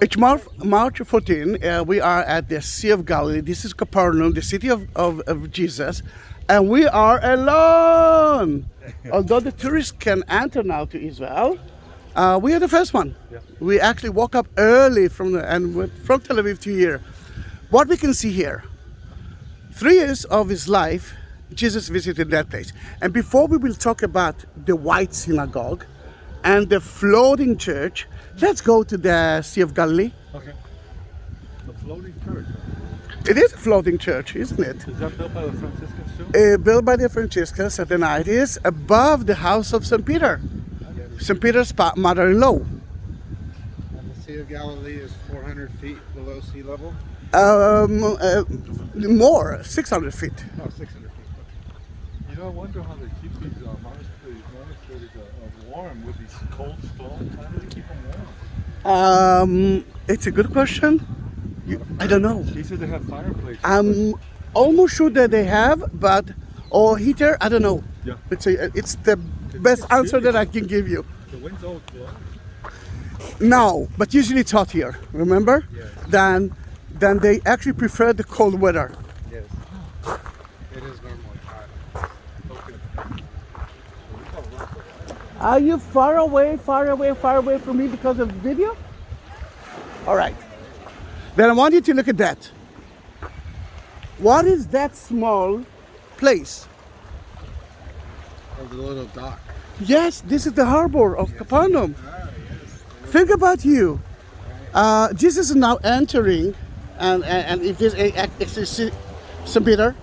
It's March 14. We are at the Sea of Galilee. This is Capernaum, the city of Jesus. And we are alone. Although the tourists can enter now to Israel, we are the first one. Yeah. We actually woke up early from Tel Aviv to here. What we can see here, 3 years of his life, Jesus visited that place. And before we will talk about the White Synagogue and the floating church, let's go to the Sea of Galilee. Okay. The floating church. It is a floating church, isn't it? Is that built by the Franciscans too? Built by the Franciscans at the night. It is above the house of St. Peter. St. Peter's mother-in-law. And the Sea of Galilee is 400 feet below sea level? More, 600 feet. Oh, 600 feet. You know, I wonder how they keep these monasteries warm with these cold stones. How do they keep them warm? It's a good question. I don't know. He said they have fireplaces. I'm almost sure that they have, or heater, I don't know. Yeah. It's the best answer that I can give you. The wind's all blowing. No, but usually it's hot here, remember? Yes. Then they actually prefer the cold weather. Yes. It is normally hot. Okay. Are you far away from me because of the video? All right. Then I want you to look at that. What is that small place? Oh, the little dock. Yes, this is the harbor of Capernaum. Ah, yes. Think about you. Jesus is now entering, and if this St. Peter,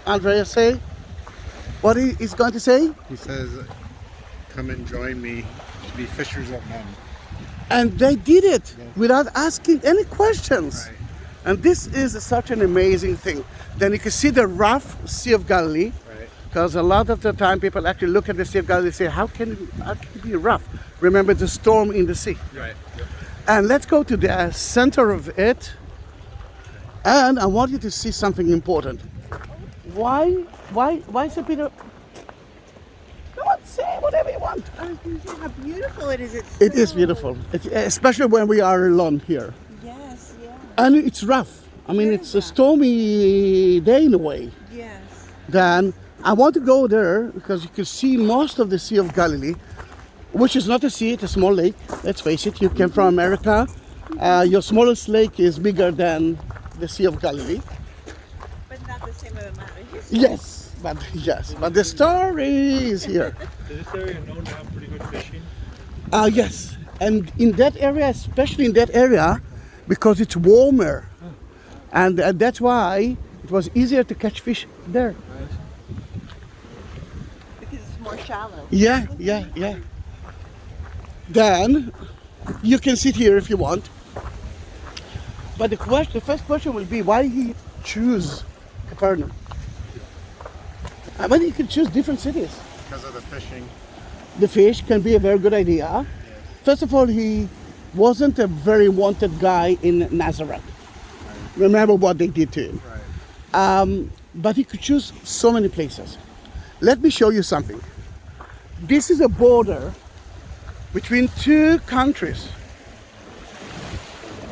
Andrea say, what he is going to say? He says, come and join me to be fishers of men. And they did it without asking any questions. Right. And this is such an amazing thing. Then you can see the Rough Sea of Galilee. Right. Because a lot of the time people actually look at the Sea of Galilee and say, how can it be rough? Remember the storm in the sea. Right. Yep. And let's go to the center of it. And I want you to see something important. Why St. Peter? Come on, say whatever you want. How beautiful it is. It is beautiful, especially when we are alone here. Yes, yeah. And it's rough. I mean, it's a stormy day in a way. Yes. Then I want to go there because you can see most of the Sea of Galilee, which is not a sea, it's a small lake. Let's face it, you came from America. Your smallest lake is bigger than the Sea of Galilee. But not the same amount of history. Yes, but the story is here. Is this area known to have pretty good fishing? Yes, and in that area, especially in that area, because it's warmer, and that's why it was easier to catch fish there. Because it's more shallow. Yeah. Then you can sit here if you want. But the first question will be why he choose Capernaum. I mean, you can choose different cities. Because of the fishing. The fish can be a very good idea. Yes. First of all, he wasn't a very wanted guy in Nazareth. Right. Remember what they did to him. Right. But he could choose so many places. Let me show you something. This is a border between two countries.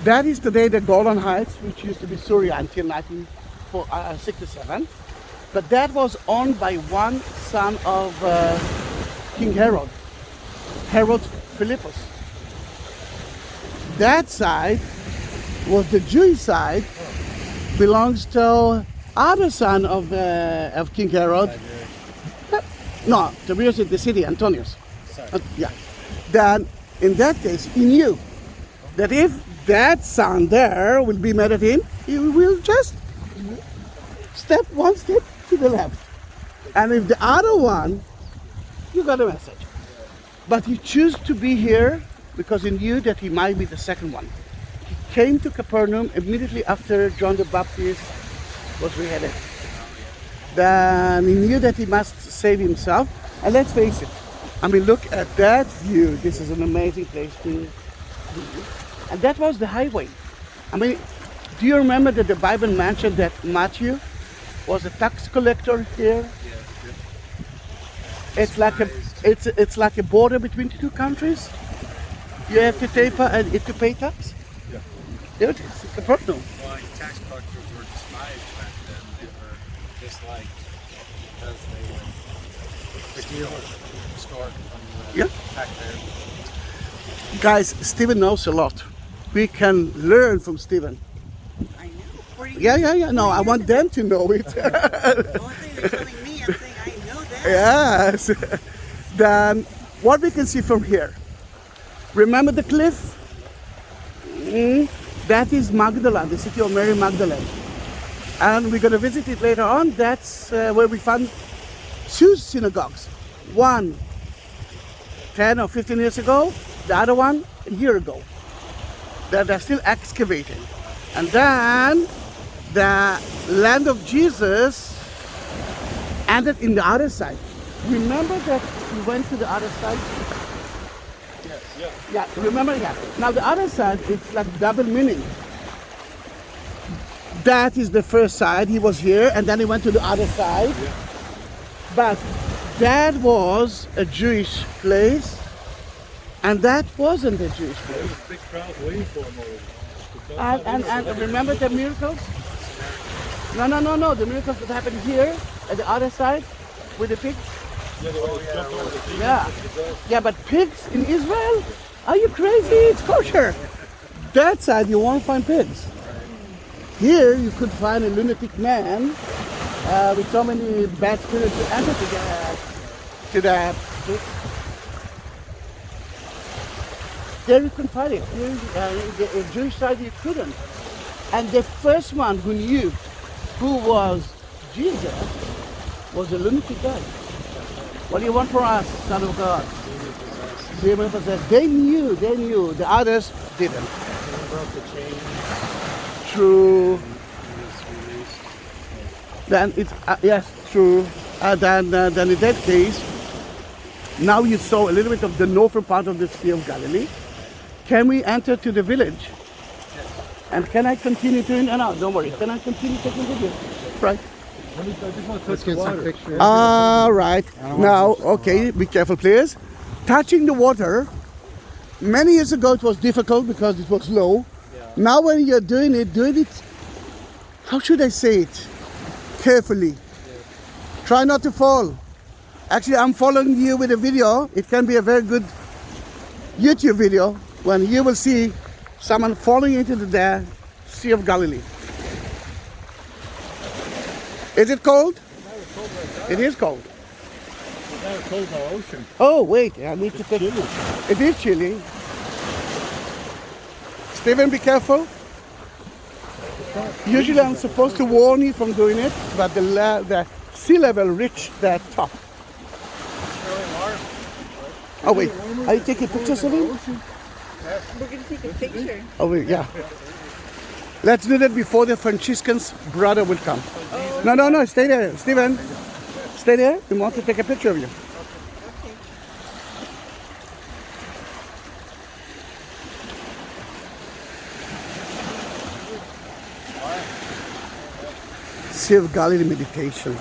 That is today the Golan Heights, which used to be Syria until 1967. But that was owned by one son of King Herod, Herod Philippus. That side was the Jewish side, belongs to other son of King Herod. No, Tiberius is the city, Antonius. Yeah. Then, in that case, he knew that if that son there will be mad at him, he will just step one step to the left. And if the other one, you got a message. But he chose to be here because he knew that he might be the second one. He came to Capernaum immediately after John the Baptist was beheaded. Then he knew that he must save himself. And let's face it, I mean, look at that view. This is an amazing place to be. And that was the highway. I mean, do you remember that the Bible mentioned that Matthew was a tax collector here? It's like a border between the two countries. You have to pay tax. Here it is, Capernaum. Well, tax collectors were despised back then. They were disliked because they would steal or extort from the taxpayers. Guys, Stephen knows a lot. We can learn from Stephen. I know. 40 Yeah. No, I want them to know it. The only thing they're telling me, I'm saying I know that. Yes. Then what we can see from here. Remember the cliff? That is Magdala, the city of Mary Magdalene. And we're going to visit it later on. That's where we found two synagogues. One 10 or 15 years ago, the other one a year ago. They're still excavating. And then the land of Jesus ended in the other side. Remember that we went to the other side? Yeah, remember? Yeah. Now the other side, it's like double meaning. That is the first side. He was here, and then he went to the other side. Yeah. But that was a Jewish place, and that wasn't a Jewish place. There was a big crowd waiting for him over. And remember the miracles? No. The miracles that happened here at the other side with the pigs. Yeah, but pigs in Israel? Are you crazy? It's kosher. That side you won't find pigs. Here you could find a lunatic man with so many bad spirits to enter to the pig. There you couldn't find it. Here, the Jewish side you couldn't. And the first one who knew who was Jesus was a lunatic guy. What do you want from us, Son of God? Demon possessed. They knew. The others didn't. True. Then it's, yes, true. Then in that case, now you saw a little bit of the northern part of the Sea of Galilee. Can we enter to the village? Yes. And can I continue doing, no, don't worry. Can I continue taking video? Right. Let's get some pictures. All right. Now, okay, be careful, please. Touching the water. Many years ago, it was difficult because it was low. Yeah. Now, when you're doing it, how should I say it? Carefully. Yeah. Try not to fall. Actually, I'm following you with a video. It can be a very good YouTube video when you will see someone falling into the Sea of Galilee. Is it cold? It is cold. It's not cold in the ocean. Oh, wait, I need to take it. It is chilly. Stephen, be careful. Usually I'm supposed to warn you from doing it, but the sea level reached the top. Oh, wait, are you taking pictures of him? We're going to take a picture. Oh, wait, yeah. Let's do that before the Franciscan's brother will come. Oh. No, stay there. Stephen, stay there. We want to take a picture of you. Okay. Sea of Galilee meditation.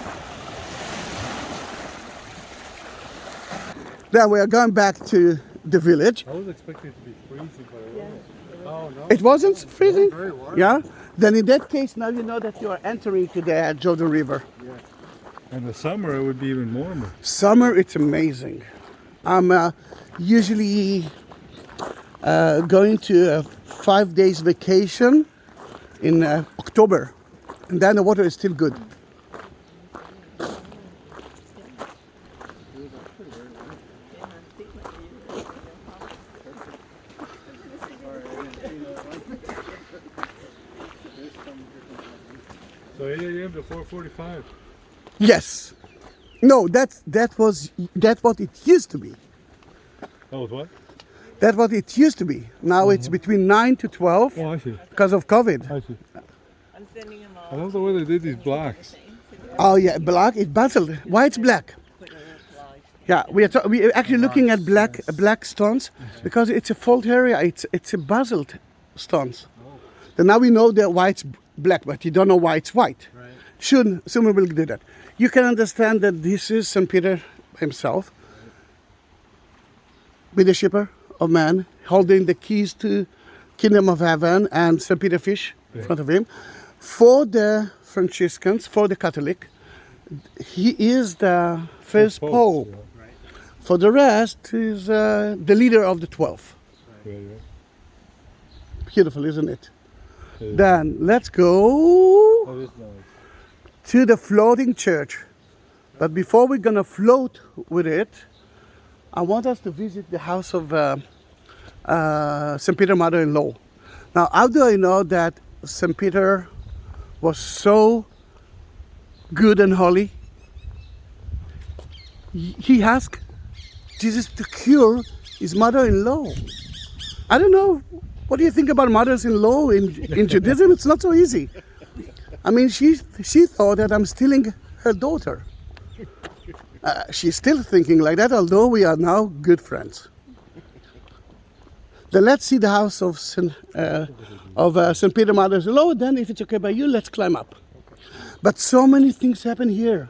Then we are going back to the village. I was expecting it to be freezing, but it wasn't. Oh, no. It wasn't freezing? Very warm. Yeah? Then in that case, now you know that you are entering to the Jordan River. Yeah. In the summer, it would be even warmer. Summer, it's amazing. I'm usually going to a 5 days vacation in October. And then the water is still good. So 8 a.m. to 4:45. Yes. No, that what it used to be. That was what? That's what it used to be. Now it's between 9 to 12 Oh, I see. because of COVID. I see. I'm sending them I all. love the way they did these blocks. Oh yeah, black. It's basalt. Why it's black? Yeah, we are actually looking at black stones because it's a fault area. It's a basalt stones. Then now we know that why it's black, but you don't know why it's white. Right. Soon we will do that. You can understand that this is St. Peter himself, be the shipper of man, holding the keys to Kingdom of Heaven and St. Peter fish in front of him. For the Franciscans, for the Catholic, he is the first Pope. For the rest, he's the leader of the 12. Beautiful, isn't it? Then let's go to the floating church. But before we're going to float with it, I want us to visit the house of St. Peter mother-in-law. Now, how do I know that St. Peter was so good and holy? He asked Jesus to cure his mother-in-law. I don't know. What do you think about mothers-in-law in Judaism? It's not so easy. I mean, she thought that I'm stealing her daughter. She's still thinking like that, although we are now good friends. Then let's see the house of St. Peter mother-in-law. Then, if it's okay by you, let's climb up. But so many things happen here.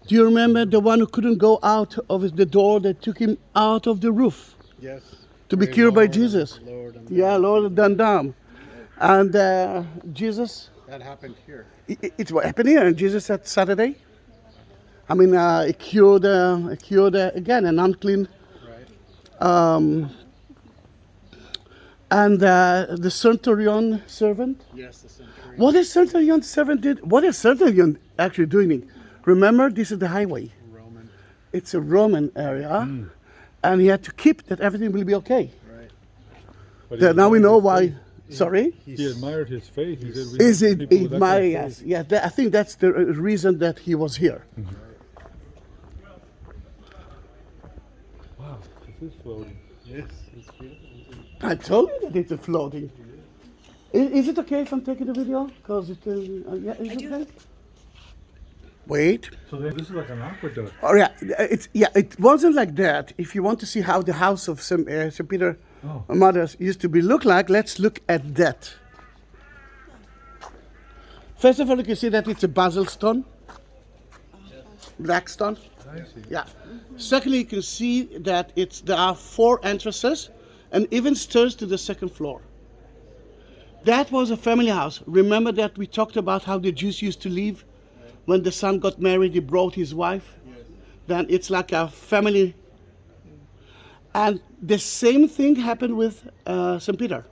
Do you remember the one who couldn't go out of the door that took him out of the roof? Yes. To be cured by Jesus. Lord and down. And Jesus. That happened here. It happened here. And Jesus said Saturday. I mean, he cured again an unclean. Right. And the centurion servant. Yes, the centurion. What the centurion servant did? What is centurion actually doing? Remember, this is the highway. Roman. It's a Roman area, and he had to keep that everything will be okay. Right. Now we know why. Sorry. He admired his faith. He said, Is it admired? Yes. Yeah. I think that's the reason that he was here. Wow, this is floating. Yes, it's beautiful. I told you that it's a floating. Is it okay if I'm taking the video? Because it yeah, is it okay? Wait. So this is like an aqueduct. Oh yeah, it wasn't like that. If you want to see how the house of St. Peter Mothers used to be look like, let's look at that. First of all, you can see that it's a basalt stone, black stone. I see. Yeah. Secondly, you can see that there are 4 entrances and even stairs to the second floor. That was a family house. Remember that we talked about how the Jews used to live? When the son got married, he brought his wife. Yes. Then it's like a family. And the same thing happened with St. Peter.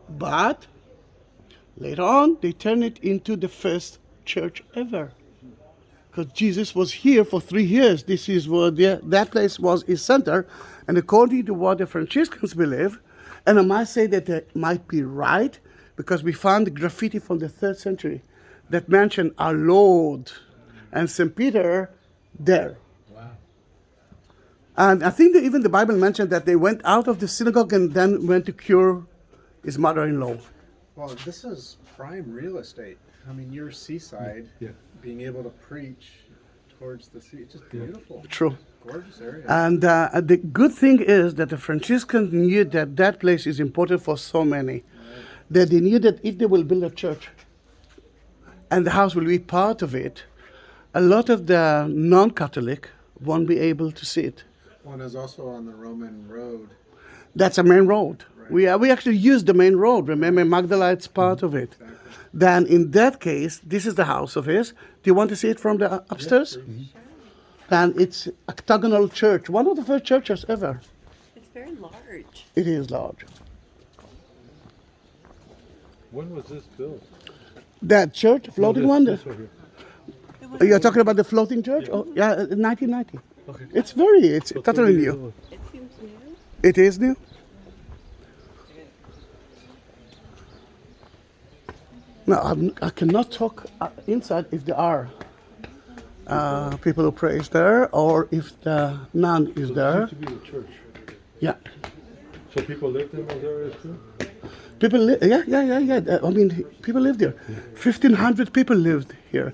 But later on, they turned it into the first church ever. Because Jesus was here for 3 years. This is where that place was his center. And according to what the Franciscans believe, and I must say that they might be right, because we found graffiti from the 3rd century that mentioned our Lord and St. Peter there. Wow. And I think that even the Bible mentioned that they went out of the synagogue and then went to cure his mother-in-law. Well, this is prime real estate. I mean, you're seaside, being able to preach towards the sea. It's just beautiful. True. Gorgeous area. And the good thing is that the Franciscans knew that that place is important for so many. Right. That they knew that if they will build a church, and the house will be part of it, a lot of the non-Catholic won't be able to see it. One is also on the Roman road. That's a main road. Right. We actually use the main road. Remember, Magdala's part of it. Exactly. Then in that case, this is the house of his. Do you want to see it from the upstairs? Yes, please. And it's octagonal church, one of the first churches ever. It's very large. It is large. When was this built? That church, floating one. This over here. You're talking about the floating church? Oh, yeah, 1990. Okay. It's totally new. It seems new. It is new. No, I cannot talk inside if there are people who praise there or if the nun is there. It used to be the church. Yeah. So people lived in those areas too? People live, yeah. I mean, people lived there. 1,500 people lived here.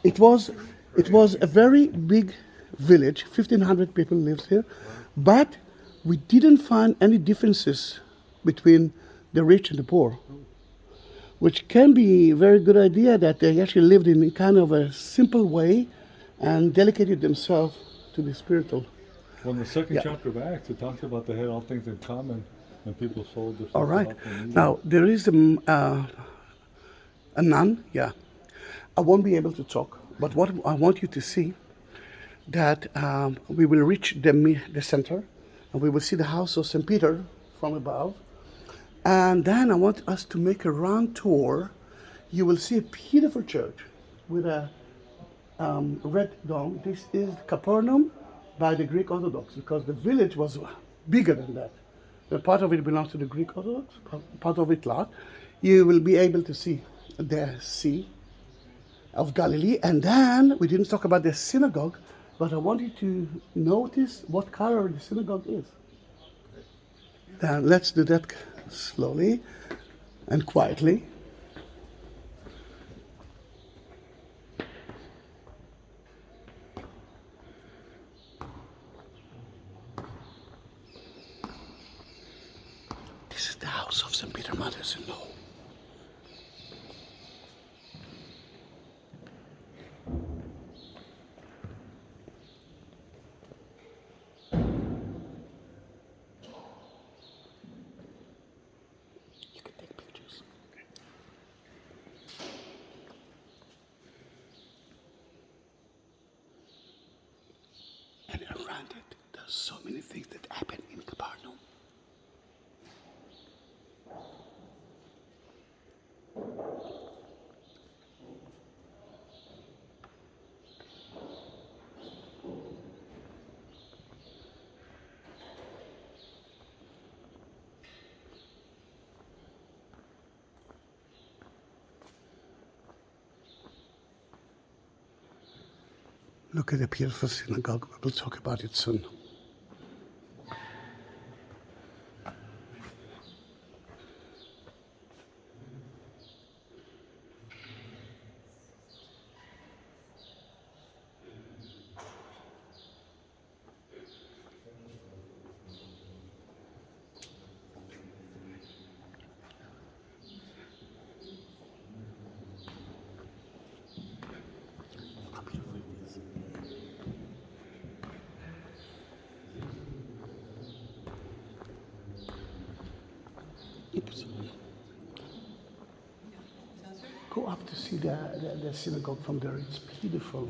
It was a very big village. 1,500 people lived here, but we didn't find any differences between the rich and the poor, which can be a very good idea that they actually lived in kind of a simple way and dedicated themselves to the spiritual. Well, in the second chapter of Acts, it talks about they had all things in common. And people sold their All right. stuff and Now, there is a nun, yeah. I won't be able to talk, but what I want you to see, that we will reach the center, and we will see the house of St. Peter from above. And then I want us to make a round tour. You will see a beautiful church with a red dome. This is Capernaum by the Greek Orthodox, because the village was bigger than that. Part of it belongs to the Greek Orthodox, part of it not. You will be able to see the Sea of Galilee. And then we didn't talk about the synagogue, but I want you to notice what color the synagogue is. Then let's do that slowly and quietly. This is the house of St. Peter, mothers-in-law. You can take pictures. And around it, there's so many things that happen in Capernaum. Look at the beautiful synagogue. We'll talk about it soon. Oops. Go up to see the synagogue from there. It's beautiful.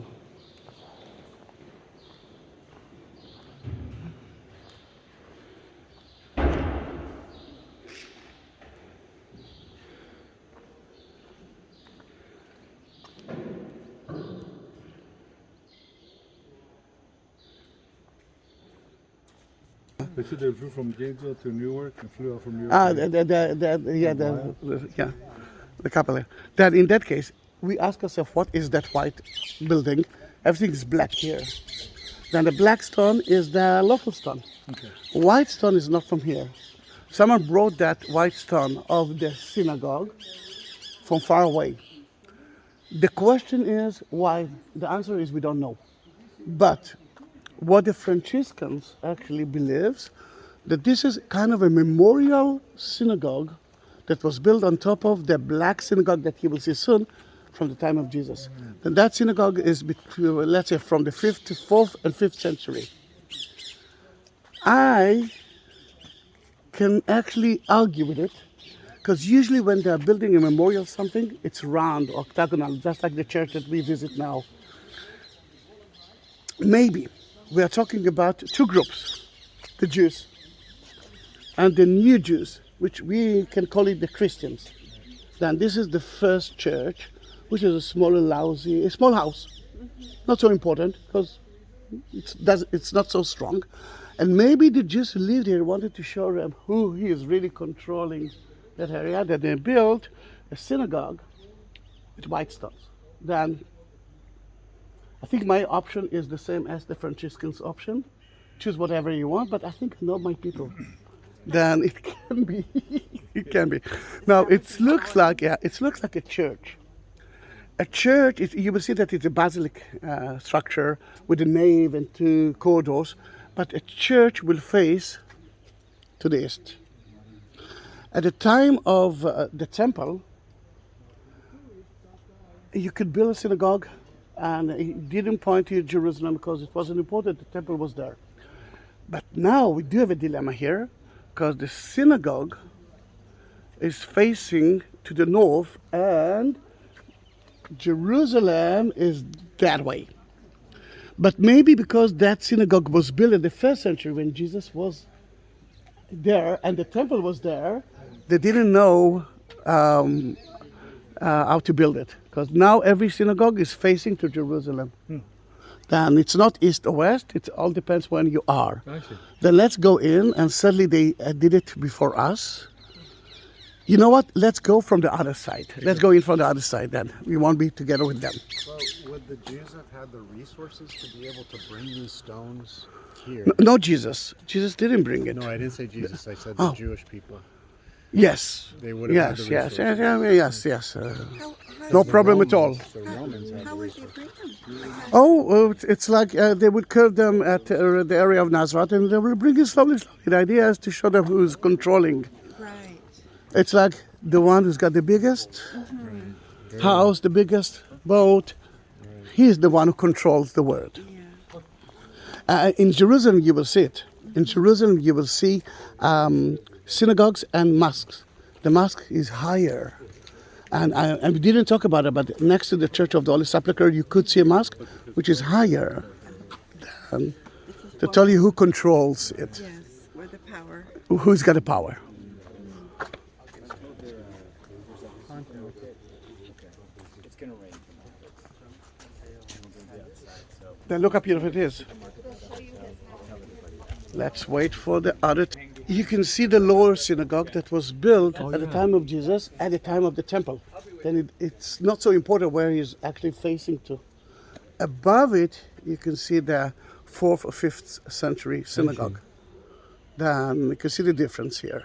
They said they flew from Gainesville to Newark and flew out from Newark. The couple. That in that case, we ask ourselves, what is that white building? Everything is black here. Then the black stone is the local stone. Okay. White stone is not from here. Someone brought that white stone of the synagogue from far away. The question is why? The answer is we don't know. But what the Franciscans actually believes, that this is kind of a memorial synagogue that was built on top of the black synagogue that you will see soon from the time of Jesus. And that synagogue is between, let's say, from the 5th to 4th and 5th century. I can actually argue with it, because usually when they're building a memorial something, it's round, octagonal, just like the church that we visit now. Maybe we are talking about two groups, the Jews and the new Jews, which we can call it the Christians. Then this is the first church, which is a small house, not so important because it's not so strong. And maybe the Jews who lived here wanted to show them who he is really controlling that area, that they built a synagogue with white stones. Then I think my option is the same as the Franciscans' option. Choose whatever you want, but I think I know my people. Then it can be, it can be. Now it looks like a church. A church, you will see that it's a basilic structure with a nave and two corridors, but a church will face to the east. At the time of the temple, you could build a synagogue, and it didn't point to Jerusalem because it wasn't important, the temple was there. But now we do have a dilemma here. because the synagogue is facing to the north and Jerusalem is that way. But maybe because that synagogue was built in the first century when Jesus was there and the temple was there, they didn't know how to build it. Because now every synagogue is facing to Jerusalem. Then it's not east or west, it all depends when you are. Then let's go in, and suddenly they did it before us. You know what? Let's go from the other side. Let's go in from the other side then. We won't be together with them. So would the Jews have had the resources to be able to bring these stones here? No, Jesus. Jesus didn't bring it. No, I didn't say Jesus. I said the Jewish people. Yes. They would have had the Yes. resources. Yes. How, No problem at all. The Romans had the how would they resources. bring them? Oh, well, it's like they would curve them at the area of Nazareth, and they will bring it slowly. The idea is to show them who's controlling. Right. It's like the one who's got the biggest house, the biggest boat. He's the one who controls the world. Yeah. In Jerusalem, you will see it. In Jerusalem, you will see synagogues and mosques. The mosque is higher. And we didn't talk about it, but next to the Church of the Holy Sepulchre, you could see a mosque which is higher. To tell you who controls it, Yes. Where the power. who's got the power. Then look up here if it is. Let's wait for the other. You can see the lower synagogue that was built at the time of Jesus, at the time of the temple. Then it's not so important where he's actually facing to. Above it, you can see the 4th or 5th century synagogue. Then you can see the difference here.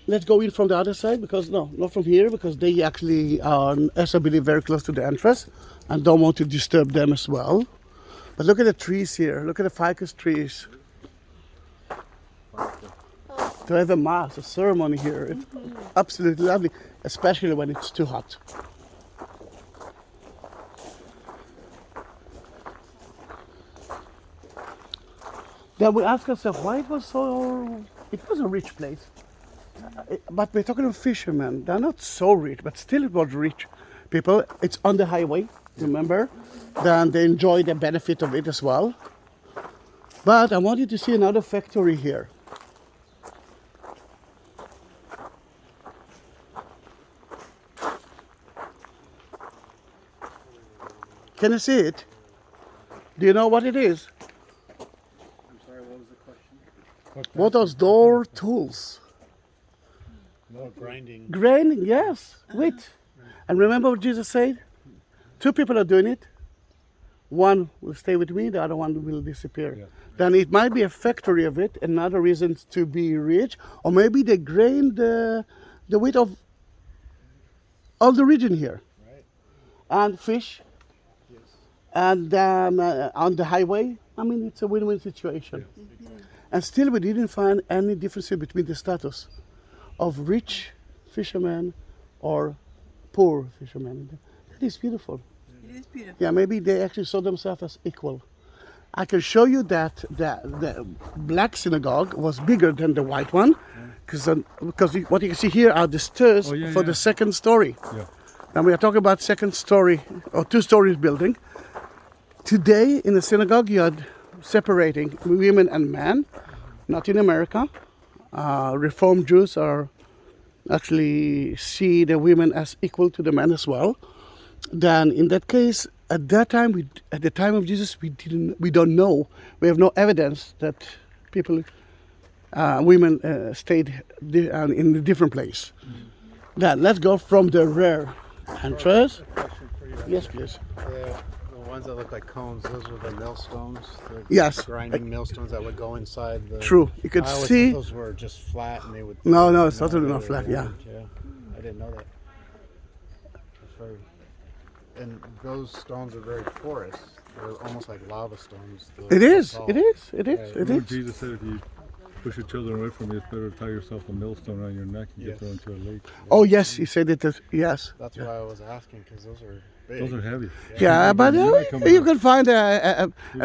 Let's go in from the other side, because no, not from here, because they actually are, as I believe, very close to the entrance and don't want to disturb them as well. But look at the trees here. Look at the ficus trees. To have a mass, a ceremony here, it's absolutely lovely, especially when it's too hot. Then we ask ourselves why it was so. It was a rich place, but we're talking of fishermen. They're not so rich, but still it was rich people. It's on the highway, remember? Then they enjoy the benefit of it as well. But I want you to see another factory here. Can you see it? Do you know what it is? I'm sorry, what was the question? What are door tools? No, grinding. Grinding, yes, wheat. And remember what Jesus said? 2 people are doing it. One will stay with me, the other one will disappear. Yeah. Then it might be a factory of it, another reason to be rich, or maybe they grain the wheat of all the region here. Right. And fish. Yes. And then on the highway, I mean, it's a win-win situation. And still we didn't find any difference between the status of rich fishermen or poor fishermen. That is beautiful. It is beautiful. Yeah, maybe they actually saw themselves as equal. I can show you that the black synagogue was bigger than the white one, because what you can see here are the stairs for the second story. Yeah. And we are talking about second story or 2 stories building. Today in the synagogue you are separating women and men, not in America. Reformed Jews are actually see the women as equal to the men as well. Then in that case, at that time, at the time of Jesus, we don't know. We have no evidence that women stayed in a different place. Then let's go from the rear entrance. Yes, please. The ones that look like cones, those were the millstones. The Yes. grinding millstones that would go inside the. True. You could I always see. thought those were just flat and they would. No, it's totally they not were flat. Yeah. round, yeah. I didn't know that. That's very. And those stones are very porous. They're almost like lava stones. It is. Tall. It is. It is. Right. It Remember is. Jesus said if you push your children away from you, it's better to tie yourself a millstone around your neck and get thrown into a lake. Oh yes, he said it. Yes. That's why I was asking, because those are big. Those are heavy. Yeah, but might come you out. can find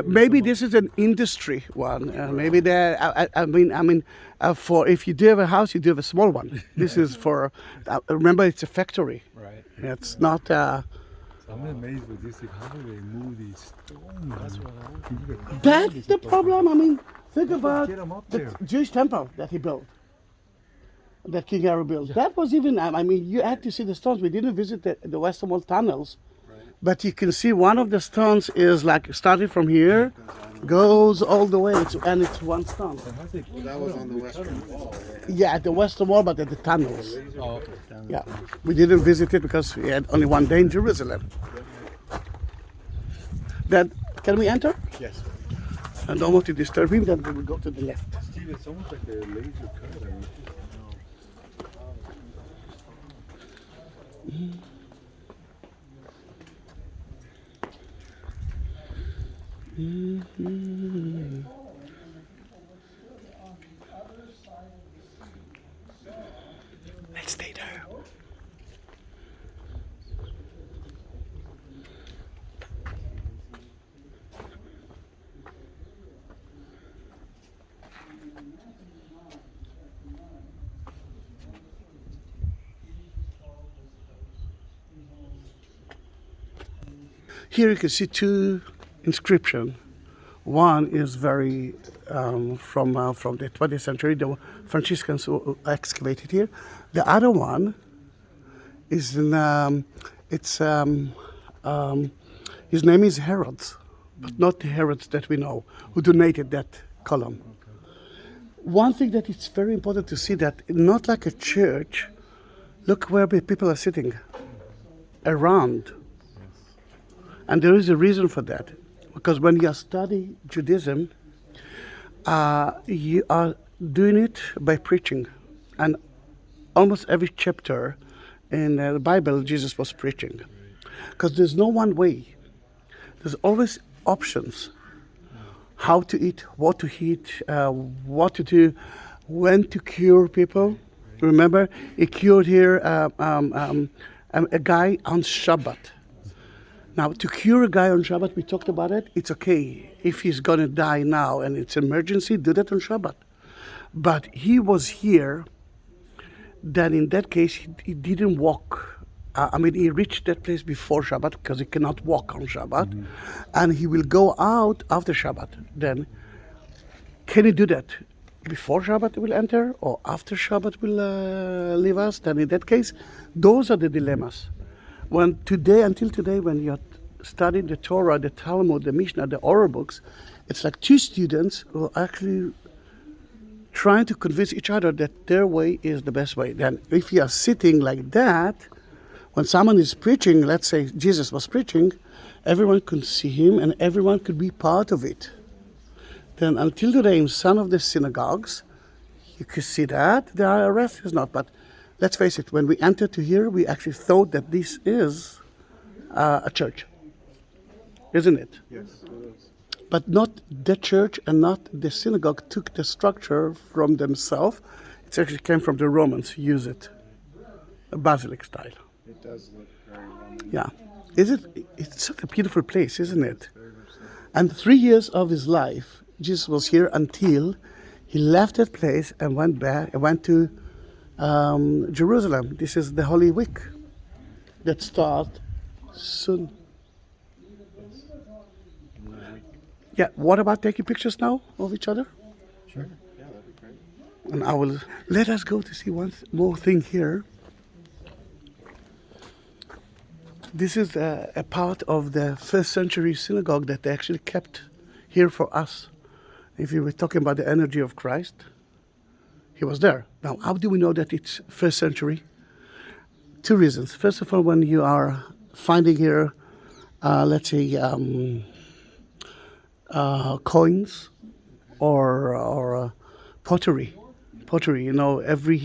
maybe this is an industry one. Maybe there. I mean, for if you do have a house, you do have a small one. This is for. Remember, it's a factory. Right. It's not. I'm amazed with this. Like, how do they move these stones? That's what That's the problem. I mean, think about get them up the there. Jewish temple that he built. That King Herod built. That was even. I mean, you had to see the stones. We didn't visit the western wall tunnels. But you can see one of the stones is like started from here, goes all the way, and it's one stone. That was on the western wall. Yeah, at the western wall, but at the tunnels. Oh, okay. Yeah, we didn't visit it because we had only one day in Jerusalem. Then, can we enter? Yes. I don't want to disturb him, then we will go to the left. Steve, it's almost like a laser cut. Let's stay there. Here you can see two inscriptions. One is very from the 20th century. The Franciscans who excavated here. The other one is his name is Herod, but not the Herods that we know who donated that column. One thing that is very important to see that not like a church. Look where the people are sitting around. And there is a reason for that. Because when you study Judaism, you are doing it by preaching. And almost every chapter in the Bible, Jesus was preaching. Because there's no one way. There's always options. How to eat, what to eat, what to do, when to cure people. Remember, he cured here a guy on Shabbat. Now, to cure a guy on Shabbat, we talked about it, it's okay. If he's going to die now and it's emergency, do that on Shabbat. But he was here, that in that case, he didn't walk. He reached that place before Shabbat because he cannot walk on Shabbat. Mm-hmm. And he will go out after Shabbat. Then, can he do that? Before Shabbat he will enter or after Shabbat will leave us? Then in that case, those are the dilemmas. Until today, when you're studying the Torah, the Talmud, the Mishnah, the oral books, it's like two students who are actually trying to convince each other that their way is the best way. Then if you are sitting like that, when someone is preaching, let's say Jesus was preaching, everyone could see him and everyone could be part of it. Then until today, in some of the synagogues, you could see that. The rest is not, but let's face it, when we entered to here, we actually thought that this is a church, isn't it? Yes, it is. But not the church and not the synagogue took the structure from themselves. It actually came from the Romans who used it, a basilic style. It does look very Roman. Yeah. It's such a beautiful place, isn't it? And 3 years of his life, Jesus was here until he left that place and went to Jerusalem. This is the Holy Week that starts soon. Yeah, what about taking pictures now of each other? Sure. Yeah, that'd be great. And let us go to see one more thing here. This is a part of the first century synagogue that they actually kept here for us. If you were talking about the energy of Christ, he was there. Now, how do we know that it's first century? Two reasons. First of all, when you are finding here, let's say, coins or pottery. You know, every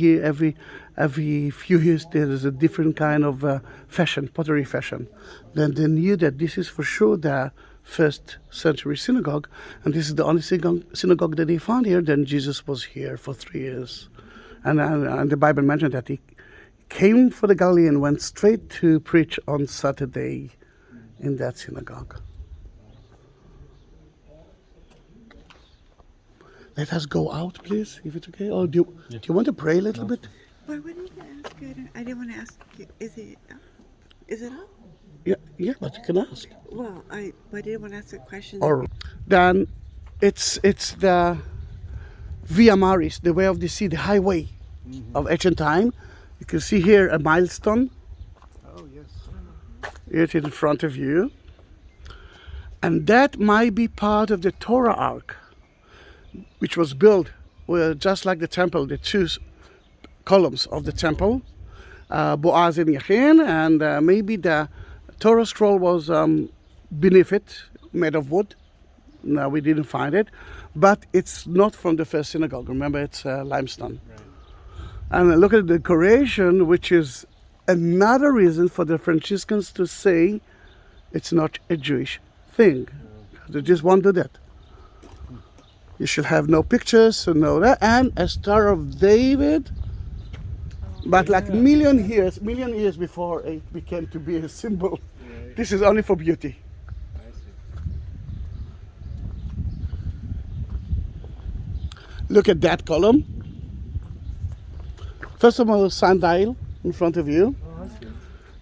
few years there is a different kind of fashion, pottery fashion. Then they knew that this is for sure the first century synagogue, and this is the only synagogue that they found here. Then Jesus was here for 3 years, and the Bible mentioned that he came for the Galilee and went straight to preach on Saturday in that synagogue. Let us go out, please, if it's okay. Or do you want to pray a little bit? Why wouldn't you ask? I didn't want to ask you. Is it up? Is it up? Yeah, but you can ask. Well, I didn't want to ask a question. Or then it's the Via Maris, the way of the sea, the highway of ancient time. You can see here a milestone. Oh, yes. It's in front of you. And that might be part of the Torah Ark, which was built just like the temple, the two columns of the temple, Boaz and Yachin, and maybe the Torah scroll was beneath it, made of wood. No, we didn't find it, but it's not from the first synagogue. Remember, it's limestone. Right. And look at the decoration, which is another reason for the Franciscans to say it's not a Jewish thing. They just won't do that. You should have no pictures, so no that, and a Star of David, but like million years before it became to be a symbol. Right. This is only for beauty. I see. Look at that column. First of all, sundial in front of you. Oh, that's good.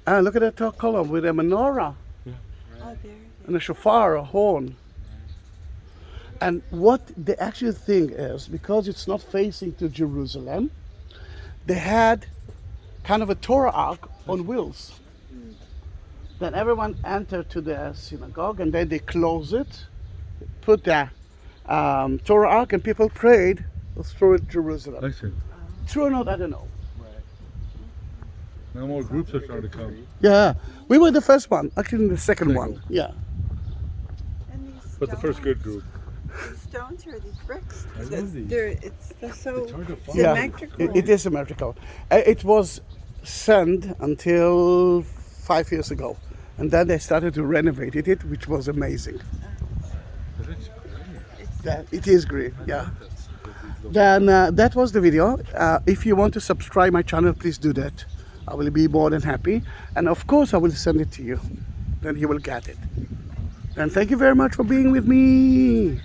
And look at that top column with a menorah Oh, there. and a shofar, a horn. And what the actual thing is, because it's not facing to Jerusalem, they had kind of a Torah ark on wheels. Then everyone entered to the synagogue, and then they close it, put the Torah ark, and people prayed through Jerusalem. Excellent. True or not, I don't know. Now more groups are starting to come. Yeah, we were the first one, actually the second one. Yeah. And these But the first good group. These stones or these bricks? I love these. They're so It's hard to find. Yeah, symmetrical. it is symmetrical. It was sand until 5 years ago, and then they started to renovate it, which was amazing. But it's great. That it is great, yeah. Then that was the video. If you want to subscribe my channel, please do that. I will be more than happy, and of course I will send it to you. Then you will get it. And thank you very much for being with me.